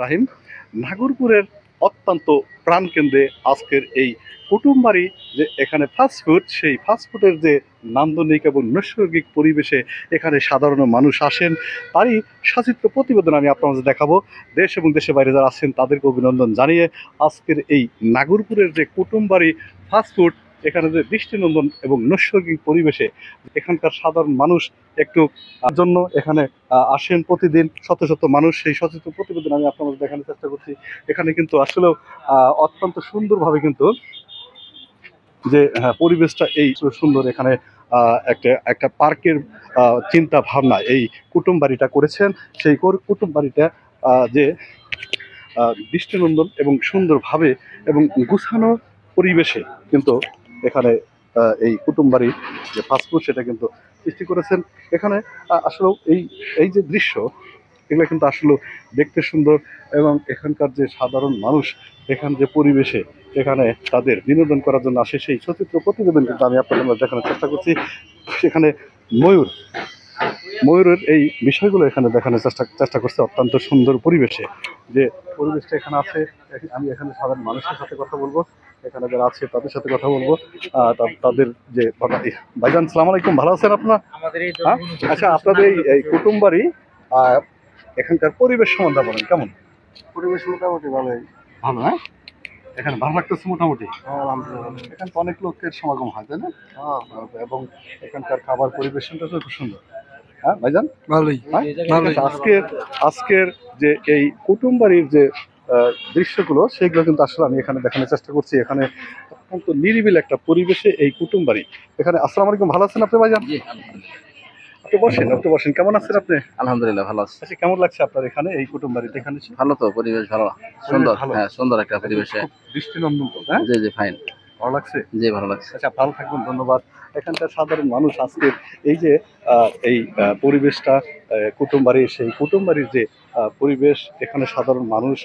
রাহিম নাগরপুরের অত্যন্ত প্রাণকেন্দ্রে আজকের এই কুটুমবাড়ি যে এখানে ফাস্টফুড সেই ফাস্টফুডের যে নান্দনিক এবং নৈসর্গিক পরিবেশে এখানে সাধারণ মানুষ আসেন তারই সচিত্র প্রতিবেদন আমি আপনার মাঝে দেখাবো। দেশ এবং দেশের বাইরে যারা আসছেন তাদেরকে অভিনন্দন জানিয়ে আজকের এই নাগরপুরের যে কুটুমবাড়ি ফাস্টফুড এখানে যে দৃষ্টিনন্দন এবং নৈসর্গিক পরিবেশে এখানকার সাধারণ মানুষ একটু জন্য এখানে আসেন প্রতিদিন শত শত মানুষ, সেই সচেতন প্রতিবেদন আমি আপনাদের দেখানোর চেষ্টা করছি। এখানে কিন্তু আসলেও অত্যন্ত সুন্দরভাবে কিন্তু যে পরিবেশটা এই সুন্দর এখানে একটা একটা পার্কের চিন্তা ভাবনা এই কুটুম বাড়িটা করেছেন। সেই কুটুম বাড়িটা যে দৃষ্টিনন্দন এবং সুন্দরভাবে এবং গুছানো পরিবেশে কিন্তু এখানে এই কুটুম বাড়ি যে ফাস্টফুড সেটা কিন্তু সৃষ্টি করেছেন। এখানে আসলেও এই এই যে দৃশ্য এগুলো কিন্তু আসলে দেখতে সুন্দর এবং এখানকার যে সাধারণ মানুষ এখান যে পরিবেশে এখানে তাদের বিনোদন করার জন্য আসে সেই সচিত্র প্রতিবেদন কিন্তু আমি আপনাদের দেখানোর চেষ্টা করছি। সেখানে ময়ূরের এই বিষয়গুলো এখানে দেখানোর চেষ্টা করছে অত্যন্ত সুন্দর পরিবেশে যে পরিবেশটা এখানে আছে। আমি এখানে সাধারণ মানুষের সাথে কথা বলবো, এখানে যারা আছে তাদের সাথে কথা বলবো। তাদের যে ভাইজান সালাম আলাইকুম, ভালো আছেন আপনার? আচ্ছা, আপনাদের এই কুটুম বাড়ি এখানকার পরিবেশ সম্বন্ধে বলেন কেমন? পরিবেশ মোটামুটি ভালোই। ভালো, হ্যাঁ? এখানে ভালো লাগতেছে মোটামুটি। এখানে তো অনেক লোকের সমাগম হয়, তাই না? এবং এখানকার খাবার পরিবেশনটা তো খুব সুন্দর। হ্যাঁ ভাইজান, ভালোই ভালোই। আজকের যে এই কুটুম বাড়ির যে দৃশ্যগুলো সেগুলো কিন্তু আসলে আমি এখানে দেখানোর চেষ্টা করছি। এখানে অত্যন্ত নিরিবিল একটা পরিবেশে এই কুটুম বাড়ি। এখানে আসসালামু আলাইকুম, ভালো আছেন আপনি ভাইজান? আপনি বসেন, কেমন আছেন আপনি? আলহামদুলিল্লাহ ভালো আছি। আচ্ছা, কেমন লাগছে আপনার এখানে এই কুটুম বাড়িতে? এখানে ভালো তো, পরিবেশ ভালো, সুন্দর। হ্যাঁ, সুন্দর একটা পরিবেশে। দৃষ্টিনন্দন তো, হ্যাঁ? জি জি, ফাইন, ভালো লাগছে। জি ভালো লাগছে। আচ্ছা, ভালো থাকবেন, ধন্যবাদ। এখানকার সাধারণ মানুষ আজকের এই যে এই পরিবেশটা কুটুম বাড়ির, সেই কুটুম বাড়ির যে পরিবেশ এখানে সাধারণ মানুষ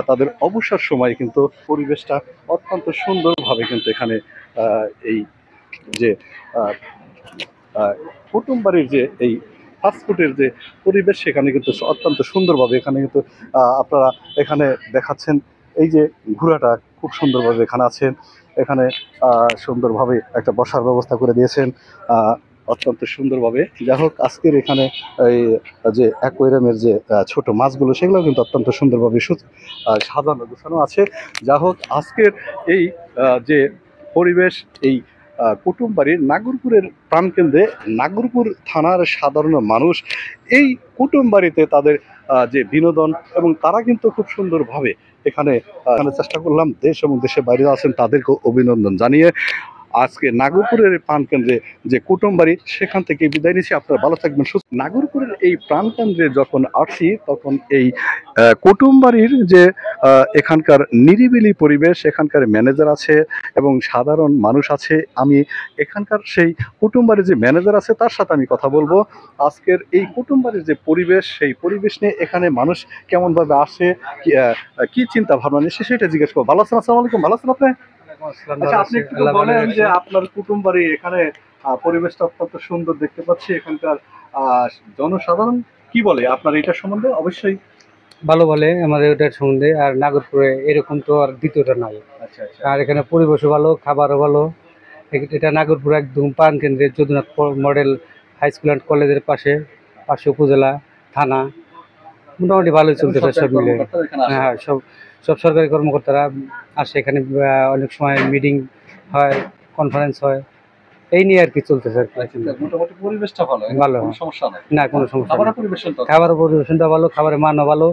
তাদের অবসর সময় কিন্তু পরিবেশটা অত্যন্ত সুন্দরভাবে কিন্তু এখানে এই যে কুটুম বাড়ির যে এই ফাস্টফুডের যে পরিবেশ সেখানে কিন্তু অত্যন্ত সুন্দরভাবে এখানে কিন্তু আপনারা এখানে দেখাচ্ছেন। এই যে ঘোড়াটা খুব সুন্দরভাবে এখানে আছেন, এখানে সুন্দরভাবে একটা বসার ব্যবস্থা করে দিয়েছেন অত্যন্ত সুন্দরভাবে। যাই হোক, আজকের এখানে এই যে অ্যাকোয়ারিয়ামের যে ছোট মাছগুলো সেগুলো কিন্তু অত্যন্ত সুন্দরভাবে সাজানো গোছানো আছে। যাই হোক, আজকের এই যে পরিবেশ এই কুটুম বাড়ির নাগরপুরের প্রাণকেন্দ্রে নাগরপুর থানার সাধারণ মানুষ এই কুটুম বাড়িতে তাদের যে বিনোদন এবং তারা কিন্তু খুব সুন্দরভাবে এখানে চেষ্টা করলাম। দেশ এবং দেশের বাইরে আছেন তাদেরকে অভিনন্দন জানিয়ে আজকে নাগরপুরের প্রাণকেন্দ্রে যে কুটুম বাড়ি সেখান থেকে বিদায় নিচ্ছি। আপনারা ভালো থাকবেন সুস্থ। নাগরপুরের এই প্রাণকেন্দ্রে যখন আসি তখন এই কুটুম বাড়ির যে এখানকার নিরিবিলি পরিবেশ, এখানকার ম্যানেজার আছে এবং সাধারণ মানুষ আছে। আমি এখানকার সেই কুটুম বাড়ির যে ম্যানেজার আছে তার সাথে আমি কথা বলবো। আজকের এই কুটুম বাড়ির যে পরিবেশ সেই পরিবেশ নিয়ে এখানে মানুষ কেমনভাবে আসে, কি চিন্তা ভাবনা নিয়ে সেটা জিজ্ঞেস করবো। ভালো আছেন? আসসালামু আলাইকুম, ভালো আছেন আপনি? আচ্ছা, আপনি একটু বলেন যে আপনার কুটুম বাড়ি এখানে পরিবেশটা অত্যন্ত সুন্দর দেখতে পাচ্ছি, এখানকার জনসাধারণ কি বলে আপনার এটা সম্বন্ধে? অবশ্যই ভালো বলে আমাদের ওটার সম্বন্ধে। আর নাগরপুরে এরকম তো আর দ্বিতীয়টা নাই। আচ্ছা আচ্ছা। আর এখানে পরিবেশও ভালো, খাবারও ভালো। এটা নাগরপুর একদম প্রাণ কেন্দ্রে Jadunath model high school and কলেজের পাশে উপজেলা থানা মোটামুটি ভালোই চলতেছে সব মিলে। হ্যাঁ, সব সরকারি কর্মকর্তারা আসে এখানে। অনেক সময় মিটিং হয়, কনফারেন্স হয়, এই নিয়ে আর কি চলতেছে আর কি। মোটামুটি পরিবেশটা ভালো, ভালো, কোনো সমস্যা নাই। না কোনো সমস্যা খাবারের নেই। পরিবেশনটা ভালো, খাবারের মানও ভালো,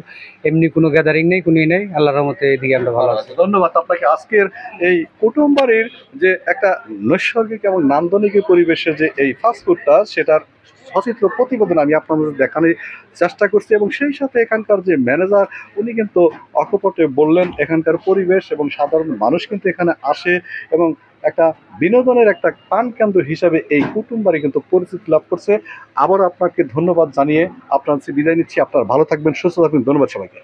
এমনি কোনো গ্যাদারিং নেই, কোনো নেই। আল্লাহর রহমতে এদিকে আমরা ভালো আছি। ধন্যবাদ আপনাকে। আজকের এই কুটুম বাড়ির যে একটা নৈসর্গিক এবং নান্দনিক পরিবেশে যে এই ফাস্টফুডটা সেটার সচিত্র প্রতিবেদন আমি আপনাদের দেখানোর চেষ্টা করছি এবং সেই সাথে এখানকার যে ম্যানেজার উনি কিন্তু অকপটে বললেন এখানকার পরিবেশ এবং সাধারণ মানুষ কিন্তু এখানে আসে এবং একটা বিনোদনের একটা প্রাণকেন্দ্র হিসাবে এই কুটুম বাড়ি কিন্তু পরিচিতি লাভ করছে। আবার আপনাকে ধন্যবাদ জানিয়ে আপনার বিদায় নিচ্ছি। আপনারা ভালো থাকবেন, সুস্থ থাকবেন, ধন্যবাদ সবাইকে।